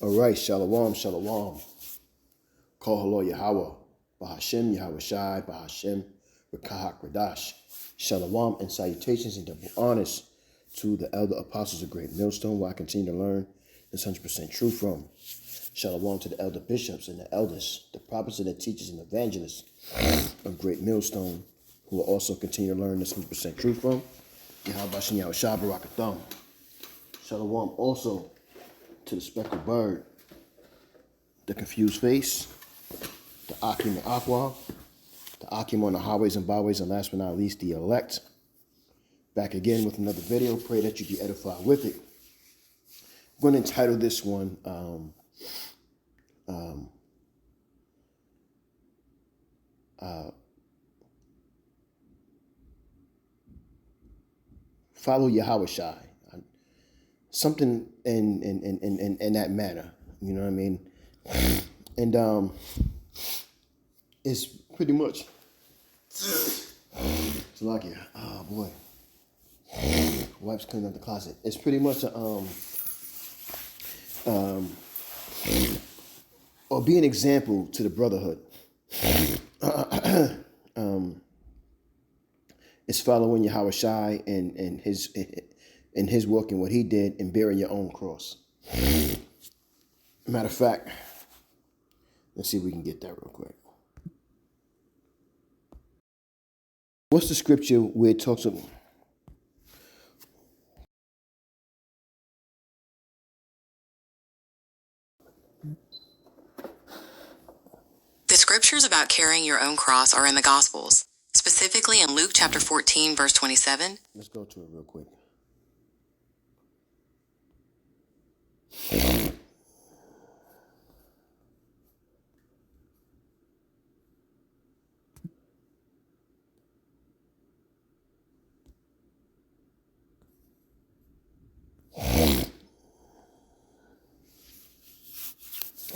All right, shalom, shalom. Call hello Yahweh, Bahashem, YAHAWASHI, Bahashem, Rekahak, Radash. Shalom and salutations and double honors to the elder apostles of Great Millstone, where I continue to learn this 100% truth from. Shalom to the elder bishops and the elders, the prophets and the teachers and evangelists of Great Millstone, who will also continue to learn this 100% truth from. YAHAWASHI, YAHAWASHI, Barakatham. Shalom also to the speckled bird, the confused face, the Akim and Aqua, the Akim on the highways and byways, and last but not least, the elect. Back again with another video. Pray that you be edified with it. I'm going to entitle this one, Follow Yahawashi. Something in that manner. You know what I mean? And it's pretty much, it's like, oh boy, wife's cleaning up the closet. It's pretty much a, or be an example to the brotherhood. It's following Yahawashi and his work and what he did and bearing your own cross. Matter of fact, let's see if we can get that real quick. What's the scripture where it talks about? The scriptures about carrying your own cross are in the Gospels, specifically in Luke chapter 14, verse 27. Let's go to it real quick.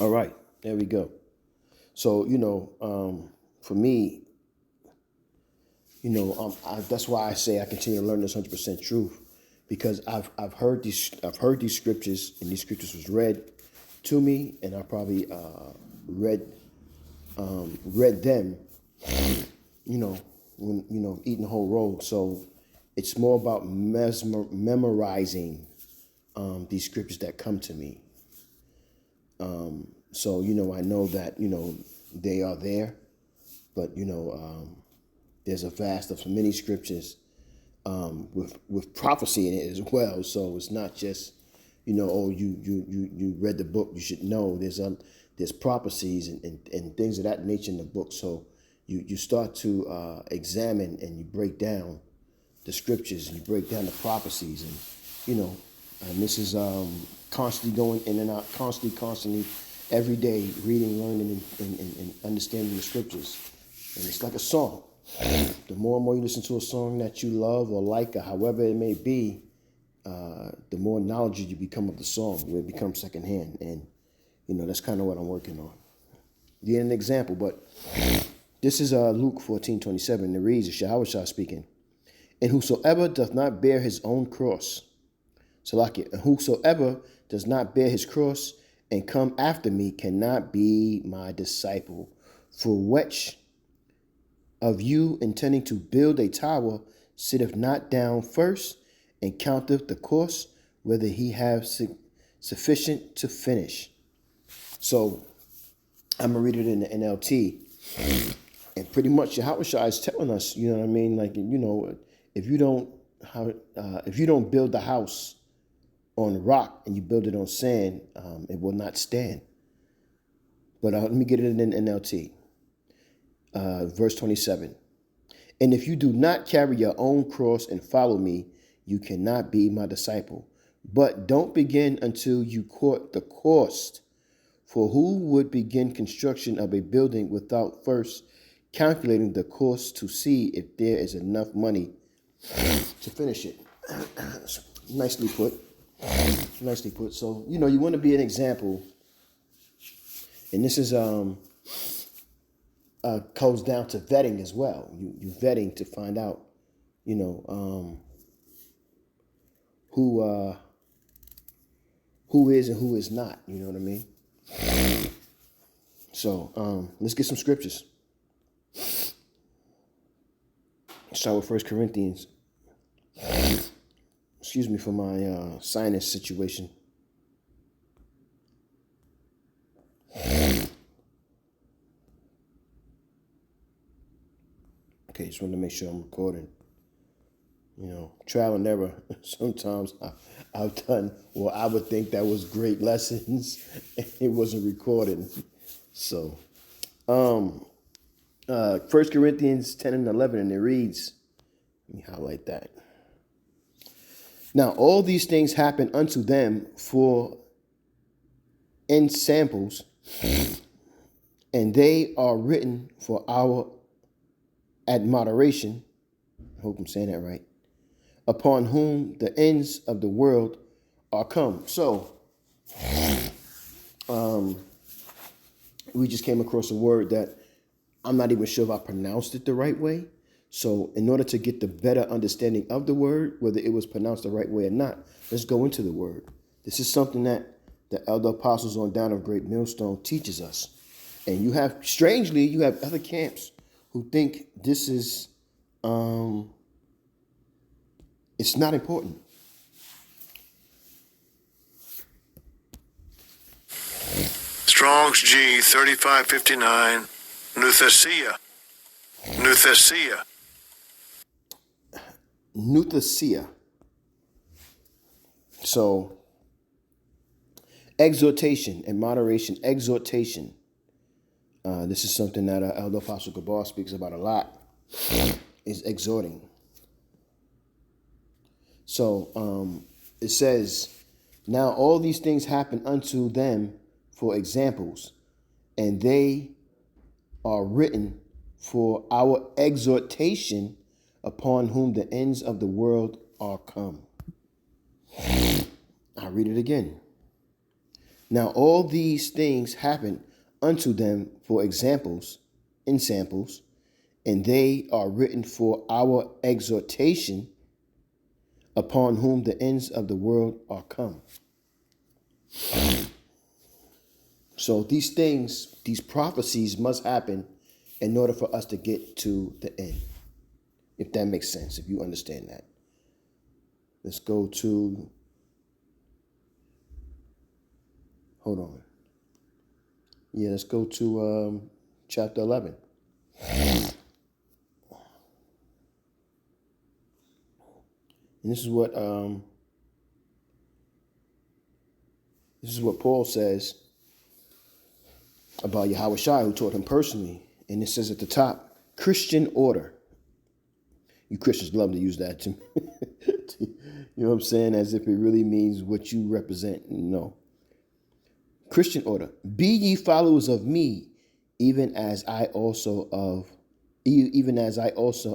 All right, there we go. So, for me, that's why I say I continue to learn this 100% truth, because I've heard these scriptures, and these scriptures was read to me, and I probably read them, when eating a whole roll. So it's more about memorizing these scriptures that come to me. So I know that they are there, but there's a vast of many scriptures with prophecy in it as well. So it's not just you read the book, you should know there's prophecies and things of that nature in the book. So you start to examine and you break down the scriptures and you break down the prophecies, and this is constantly going in and out, constantly every day reading, learning, and understanding the scriptures. And it's like a song. The more and more you listen to a song that you love or like, or however it may be, the more knowledgeable you become of the song, where it becomes secondhand. And that's kind of what I'm working on. Get an example, but this is Luke 14:27. It reads, it's Yahawashi speaking. And whosoever doth not bear his own cross, Salakia, and whosoever does not bear his cross and come after me cannot be my disciple. For which of you intending to build a tower sitteth not down first and counteth the cost, whether he have sufficient to finish? So I'm going to read it in the NLT. And pretty much Yahawashi is telling us, like, if you don't build the house on rock and you build it on sand, it will not stand. But let me get it in NLT. Verse 27. And if you do not carry your own cross and follow me, you cannot be my disciple. But don't begin until you court the cost. For who would begin construction of a building without first calculating the cost to see if there is enough money to finish it? Nicely put. Nicely put. So, you want to be an example. And this is goes down to vetting as well. You vetting to find out, who who is and who is not. You know what I mean? So let's get some scriptures. Start with 1 Corinthians. Excuse me for my sinus situation. Okay, just wanted to make sure I'm recording. You know, trial and error. Sometimes I've done, well, I would think that was great lessons, and it wasn't recorded. So, 1 Corinthians 10 and 11, and it reads, let me highlight that. Now, all these things happen unto them for ensamples, and they are written for our admiration. I hope I'm saying that right. Upon whom the ends of the world are come. So, we just came across a word that I'm not even sure if I pronounced it the right way. So in order to get the better understanding of the word, whether it was pronounced the right way or not, let's go into the word. This is something that the elder apostles on down of Great Millstone teaches us. And you have, strangely, you have other camps who think this is, it's not important. Strong's G 3559, Nuthesia. Nuthesia. So, exhortation and moderation. Exhortation. This is something that Elder Apostle Gabar speaks about a lot, is exhorting. So, it says, now all these things happen unto them for examples, and they are written for our exhortation, upon whom the ends of the world are come. I'll read it again. Now all these things happen unto them for examples, ensamples, and they are written for our exhortation, upon whom the ends of the world are come. So these things, these prophecies must happen in order for us to get to the end. If that makes sense, if you understand that. Let's go to, hold on. Yeah, let's go to chapter 11. And this is what Paul says about YAHAWASHI, who taught him personally. And it says at the top, Christian order. You Christians love to use that to, you know what I'm saying? As if it really means what you represent. No. Christian order. Be ye followers of me, even as I also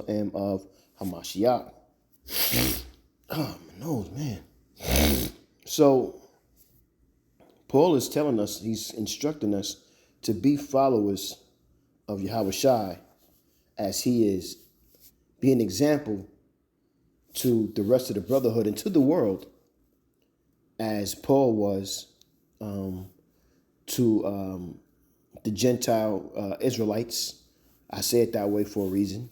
am of Hamashiach. Oh, my nose, man. So, Paul is telling us, he's instructing us to be followers of YAHAWASHI, as he is, be an example to the rest of the brotherhood and to the world, as Paul was to the Gentile Israelites. I say it that way for a reason,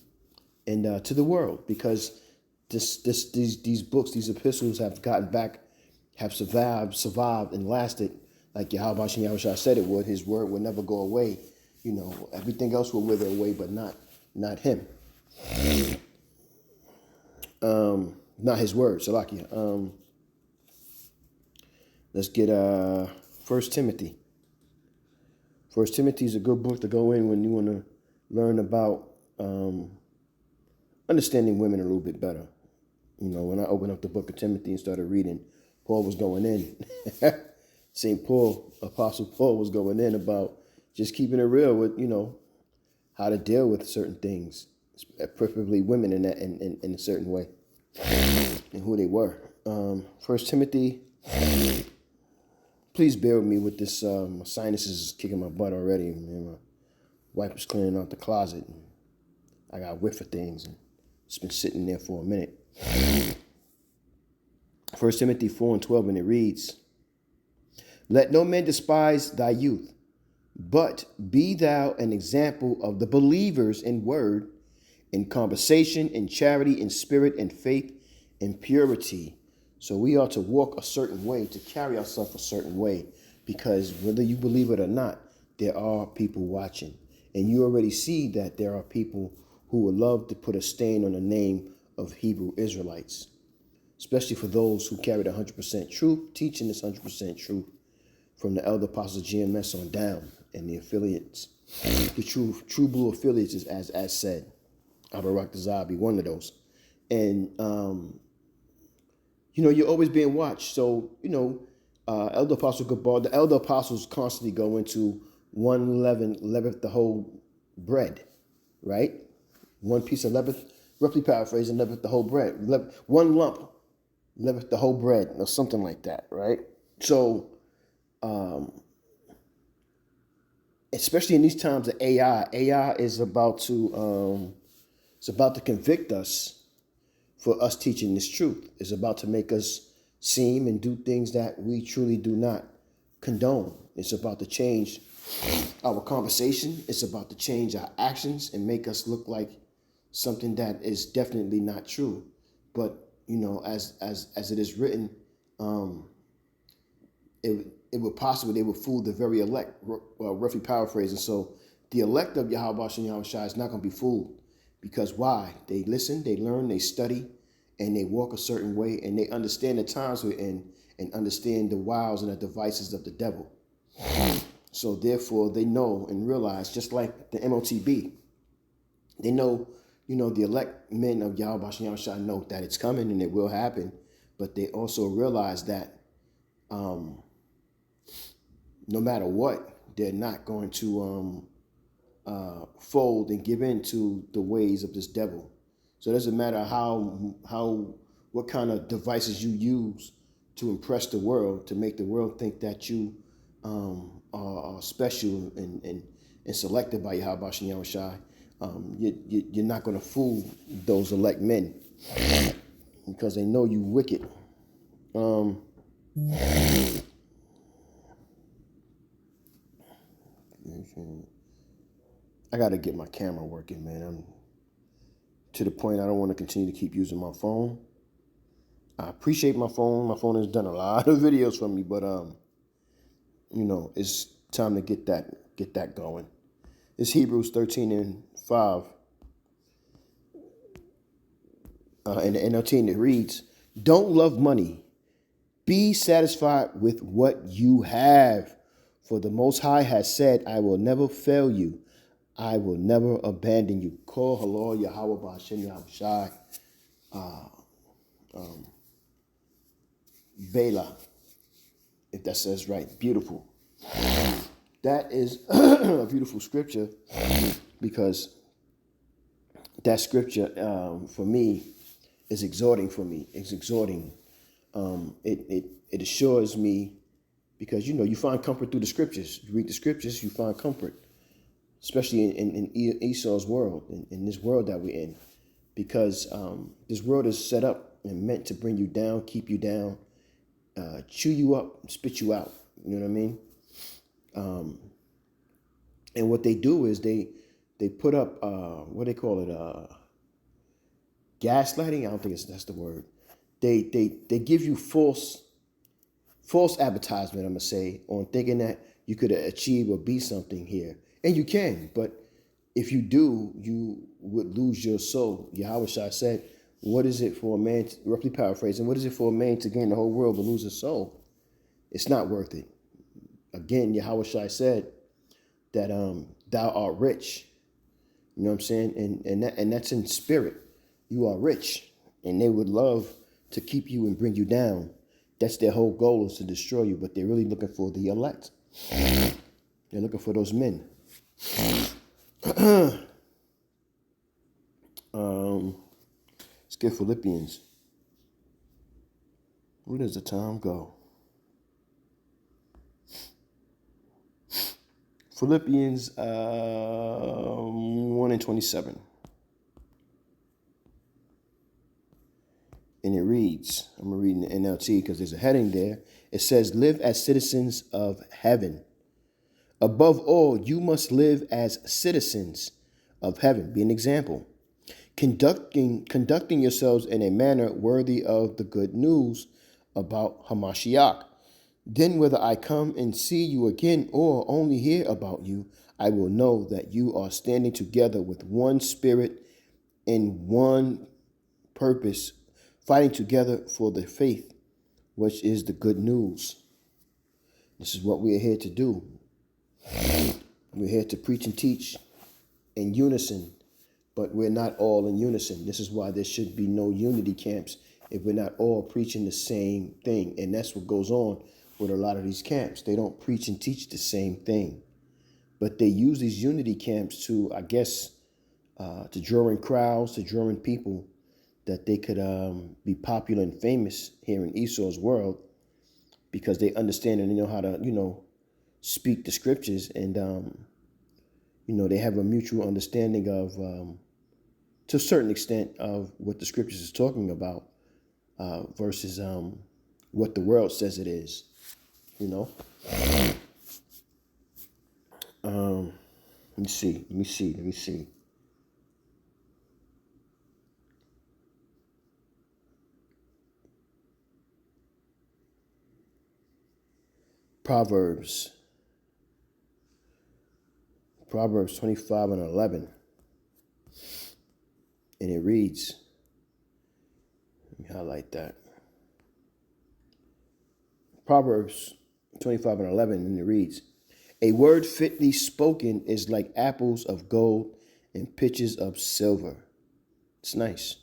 and to the world, because these books, these epistles have survived and lasted, like YAHAWASHI said it would. His word would never go away. You know, everything else will wither away, but not him. Not his word, Salakia. Let's get 1 Timothy. 1 Timothy is a good book to go in when you want to learn about understanding women a little bit better. You know, when I opened up the book of Timothy and started reading, Paul was going in. St. Paul, Apostle Paul was going in about just keeping it real with, you know, how to deal with certain things, preferably women in a certain way, and who they were. 1 Timothy, please bear with me with this. My sinuses is kicking my butt already. Man, my wife was cleaning out the closet, and I got a whiff of things, and it's been sitting there for a minute. 1 Timothy 4 and 12, and it reads, Let no man despise thy youth, but be thou an example of the believers in word, in conversation, in charity, in spirit, in faith, in purity. So we ought to walk a certain way, to carry ourselves a certain way, because whether you believe it or not, there are people watching. And you already see that there are people who would love to put a stain on the name of Hebrew Israelites, especially for those who carried 100% truth, teaching this 100% truth from the elder apostles GMS on down, and the affiliates, the true blue affiliates, is as said. Abarak Zah be one of those. And, you're always being watched. So, Elder Apostle Gabar, the elder apostles constantly go into one leaven leaveth the whole bread, right? One piece of leaven, roughly paraphrasing, leaveth the whole bread. One lump leaveth the whole bread, or something like that, right? So, especially in these times of AI is about to convict us for us teaching this truth. It's about to make us seem and do things that we truly do not condone. It's about to change our conversation. It's about to change our actions and make us look like something that is definitely not true. But as it is written, it would possibly, they would fool the very elect, roughly paraphrasing. So the elect of Yahawashi and Yahawashi is not going to be fooled, because why? They listen, they learn, they study, and they walk a certain way, and they understand the times we're in and understand the wiles and the devices of the devil. So therefore, they know and realize, just like the MOTB, they know, the elect men of Yahawashi and Yahawashi know that it's coming and it will happen, but they also realize that no matter what, they're not going to fold and give in to the ways of this devil. So it doesn't matter what kind of devices you use to impress the world, to make the world think that you are special and selected by Yahweh and Yahushai. You're not going to fool those elect men, because they know you wicked. I got to get my camera working, man. I'm to the point I don't want to continue to keep using my phone. I appreciate my phone. My phone has done a lot of videos for me, but it's time to get that going. It's Hebrews 13:5. In the NLT, and it reads, "Don't love money. Be satisfied with what you have. For the Most High has said, I will never fail you. I will never abandon you." Call halal Yahweh Ba'ashem Yahushai. Bela, if that says right. Beautiful. That is a beautiful scripture, because that scripture for me is exhorting for me. It's exhorting. It assures me, because you find comfort through the scriptures. You read the scriptures, you find comfort, especially in Esau's world, in this world that we're in, because this world is set up and meant to bring you down, keep you down, chew you up, spit you out. You know what I mean? And what they do is they put up what they call it, gaslighting. I don't think that's the word. They give you false advertisement, I'm gonna say, on thinking that you could achieve or be something here, and you can. But if you do, you would lose your soul. Yahweh Shai said, "What is it for a man?" Roughly paraphrasing, what is it for a man to gain the whole world but lose his soul? It's not worth it. Again, Yahweh Shai said that thou art rich. You know what I'm saying? And that's in spirit. You are rich, and they would love to keep you and bring you down. That's their whole goal, is to destroy you. But they're really looking for the elect. They're looking for those men. Let's get Philippians. Where does the time go? Philippians 1:27. And it reads, I'm reading the NLT because there's a heading there. It says, live as citizens of heaven. Above all, you must live as citizens of heaven. Be an example. Conducting yourselves in a manner worthy of the good news about Hamashiach. Then whether I come and see you again or only hear about you, I will know that you are standing together with one spirit and one purpose, fighting together for the faith, which is the good news. This is what we are here to do. We're here to preach and teach in unison, but we're not all in unison. This is why there should be no unity camps if we're not all preaching the same thing. And that's what goes on with a lot of these camps. They don't preach and teach the same thing, but they use these unity camps to, I guess, to draw in crowds, to draw in people that they could be popular and famous here in Esau's world, because they understand and they know how to, speak the scriptures, and, they have a mutual understanding of, to a certain extent, of what the scriptures is talking about versus what the world says it is, Let me see. Proverbs 25 and 11. And it reads, let me highlight that. Proverbs 25 and 11, and it reads, a word fitly spoken is like apples of gold and pitchers of silver. It's nice.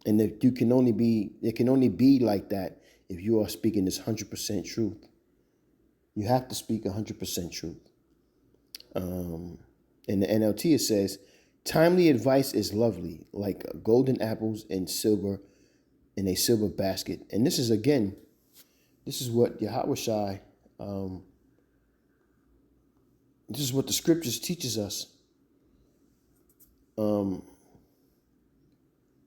And it can only be like that if you are speaking this 100% truth. You have to speak 100% truth. In the NLT, it says, timely advice is lovely, like golden apples in a silver basket. And this is what YAHAWASHI, this is what the scriptures teaches us.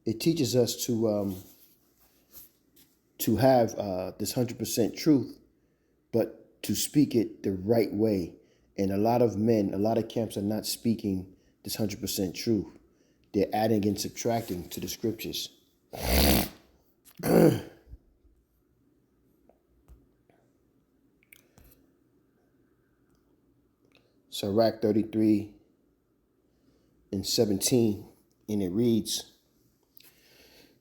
It teaches us to have this 100% truth, but to speak it the right way. And a lot of camps are not speaking this 100% truth. They're adding and subtracting to the scriptures. Sirach 33 and 17, and it reads,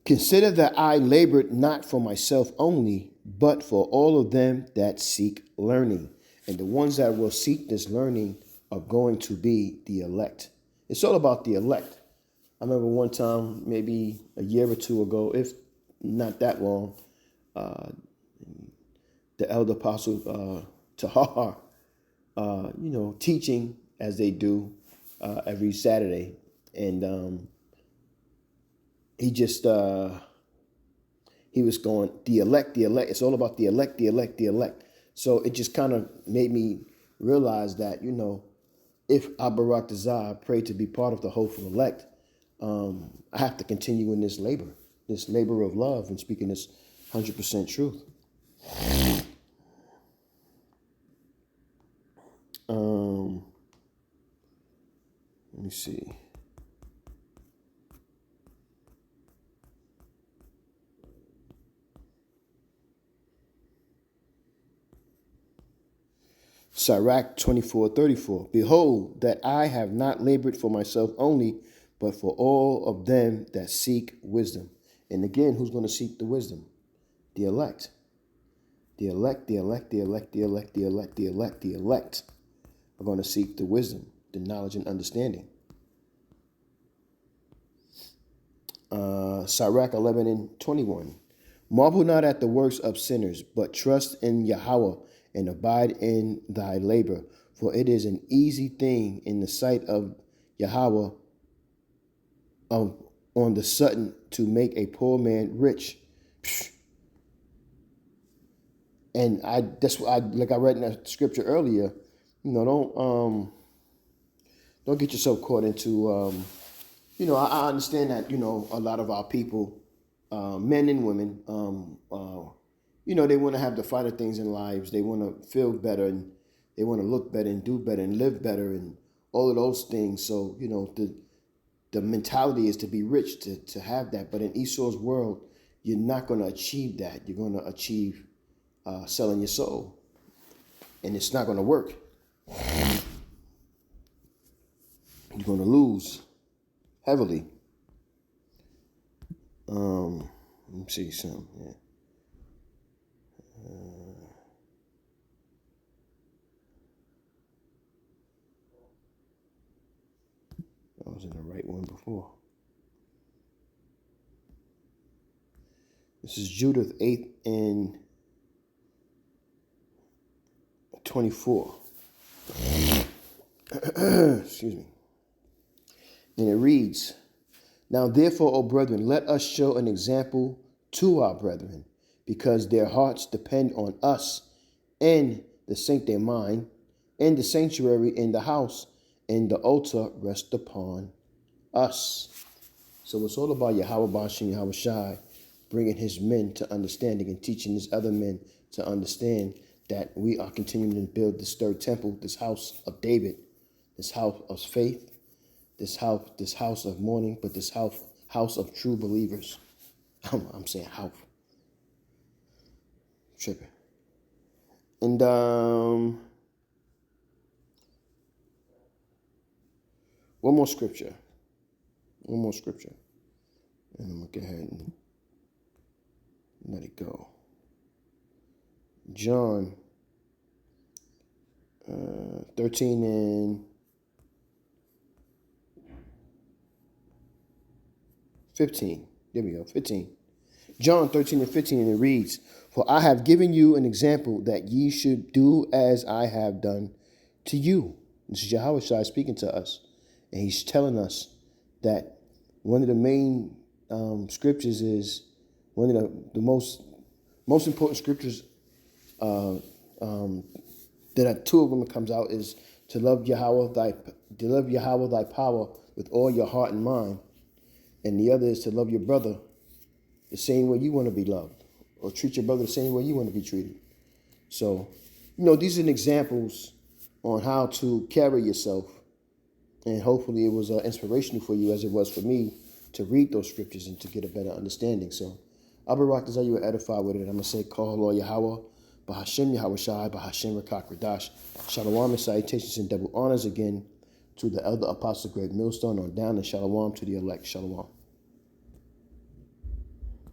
consider that I labored not for myself only, but for all of them that seek learning. And the ones that will seek this learning are going to be the elect. It's all about the elect. I remember one time, maybe a year or two ago, if not that long, the elder apostle Tahar, teaching as they do every Saturday. And he was going, the elect. It's all about the elect. So it just kind of made me realize that, if Abarak Dazah prayed to be part of the hopeful elect, I have to continue in this labor of love and speaking this 100% truth. Let me see. Sirach 24:34. Behold, that I have not labored for myself only, but for all of them that seek wisdom. And again, who's going to seek the wisdom? The elect. The elect are going to seek the wisdom, the knowledge and understanding. Sirach 11 and 21. Marvel not at the works of sinners, but trust in Yahweh and abide in thy labor. For it is an easy thing in the sight of Yahweh on the sudden to make a poor man rich. And that's what I read in that scripture earlier. Don't get yourself caught into I understand that, a lot of our people, men and women, they want to have the finer things in lives. They want to feel better, and they want to look better and do better and live better and all of those things. So, the mentality is to be rich, to have that. But in Esau's world, you're not going to achieve that. You're going to achieve selling your soul. And it's not going to work. You're going to lose heavily. Let me see something. Yeah. I was in the right one before. This is Judith 8 and 24. Excuse me. And it reads, "Now therefore, O brethren, let us show an example to our brethren, because their hearts depend on us, and the sanctuary mind, and the sanctuary in the house, and the altar rest upon us." So it's all about YAHAWASHI and YAHAWASHI bringing his men to understanding and teaching his other men to understand that we are continuing to build this third temple, this house of David, this house of faith, this house of mourning, but this house of true believers. I'm saying house. Tripping. And one more scripture. And I'm going to go ahead and let it go. John 13 and 15. There we go, 15. John 13 and 15, and it reads, "For I have given you an example that ye should do as I have done to you." This is YAHAWASHI speaking to us. And he's telling us that one of the main scriptures is, one of the most important scriptures that two of them comes out is to love Yahweh thy power with all your heart and mind. And the other is to love your brother the same way you want to be loved, or treat your brother the same way you want to be treated. So, these are examples on how to carry yourself. And hopefully it was inspirational for you, as it was for me, to read those scriptures and to get a better understanding. So, Abarak is how you were edified with it. I'm going to say, Call Lord Yahweh, Bahashem YAHAWASHI, Bahashem Rakak Radash. Shalom and salutations and double honors again to the elder apostle Greg Millstone on down, and shalom to the elect. Shalom.